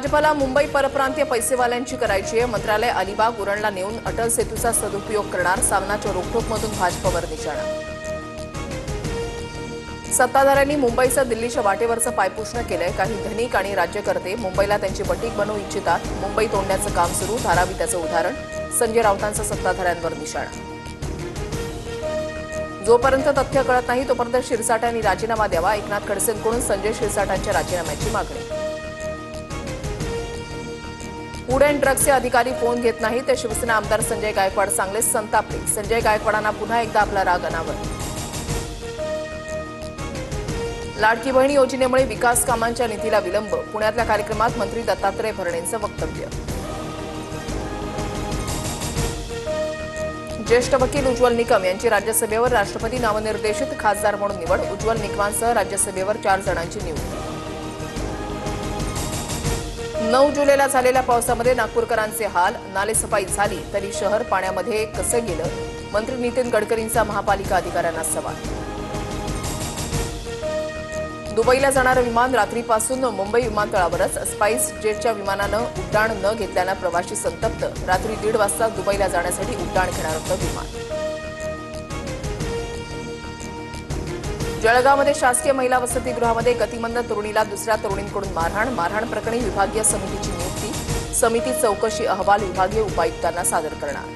भाजपला मुंबई परप्रांतीय पैसेवाल्यांची करायची आहे। मंत्रालय अलिबाग उरणला नेऊन अटल सेतूचा सदुपयोग करणार। सामनाच्या रोखोकमधून भाजपवर निशाणा। सत्ताधाऱ्यांनी मुंबईचं दिल्लीच्या वाटेवरचं पायपुसणं केलंय। काही धनिक आणि राज्यकर्ते मुंबईला त्यांची बटीक बनवू इच्छितात। मुंबई तोडण्याचं काम सुरू, धारावी त्याचं उदाहरण। संजय राऊतांचा सत्ताधाऱ्यांवर निशाणा। जोपर्यंत तथ्य कळत नाही तोपर्यंत शिरसाटांनी राजीनामा द्यावा। एकनाथ खडसेंकडून संजय शिरसाटांच्या राजीनाम्याची मागणी। फूड अँड ड्रग्सचे अधिकारी फोन घेत नाही ते शिवसेना आमदार संजय गायकवाड चांगलेच संतापले। संजय गायकवाडांना पुन्हा एकदा आपला राग अनावर। लाडकी बहीण योजनेमुळे विकास कामांच्या निधीला विलंब। पुण्यातल्या कार्यक्रमात मंत्री दत्तात्रय भरणेंचं वक्तव्य। ज्येष्ठ वकील उज्ज्वल निकम यांची राज्यसभेवर राष्ट्रपती नामनिर्देशित खासदार म्हणून निवड। उज्ज्वल निकमांसह राज्यसभेवर 4 जणांची नियुक्ती। 9 जुलैला झालेल्या पावसामध्ये नागपूरकरांचे हाल। नालेसफाई झाली तरी शहर पाण्यामध्ये कसं गेलं? मंत्री नितीन गडकरींचा महापालिका अधिकाऱ्यांना सवाल। दुबईला जाणारं विमान रात्रीपासून मुंबई विमानतळावरच। स्पाइस जेटच्या विमानानं उड्डाण न घेतल्यानं प्रवासी संतप्त। रात्री 1:30 वाजता दुबईला जाण्यासाठी उड्डाण घेणार होतं विमान। जळगावमध्ये शासकीय महिला वसतिगृहामध्ये गतिमंद तरुणीला दुसऱ्या तरुणींकडून मारहाण। मारहाण प्रकरणी विभागीय समितीची नियुक्ती। समिती चौकशी अहवाल विभागीय उपायुक्तांना सादर करणार।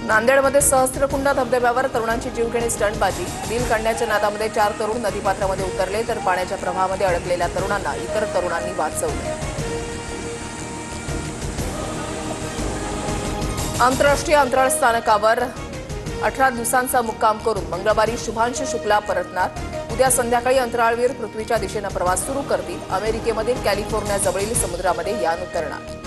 नांदेडमध्ये सहस्त्रकुंड धबधब्यावर तरुणांची जीवघेणी स्टंटबाजी। रील काढण्याच्या नादामध्ये 4 तरुण नदीपात्रामध्ये उतरले तर पाण्याच्या प्रवाहामध्ये अडकलेल्या तरुणांना इतर तरुणांनी वाचवले। आंतरराष्ट्रीय अंतराळ स्थानकावर 18 दिवसांचा मुक्काम करून मंगळवारी शुभांशु शुक्ला परतणार। उद्या संध्याकाळी अंतराळवीर पृथ्वीच्या दिशेने प्रवास सुरू करतील। अमेरिकेमधील कॅलिफोर्निया जवळील समुद्रामध्ये यान उतरणार।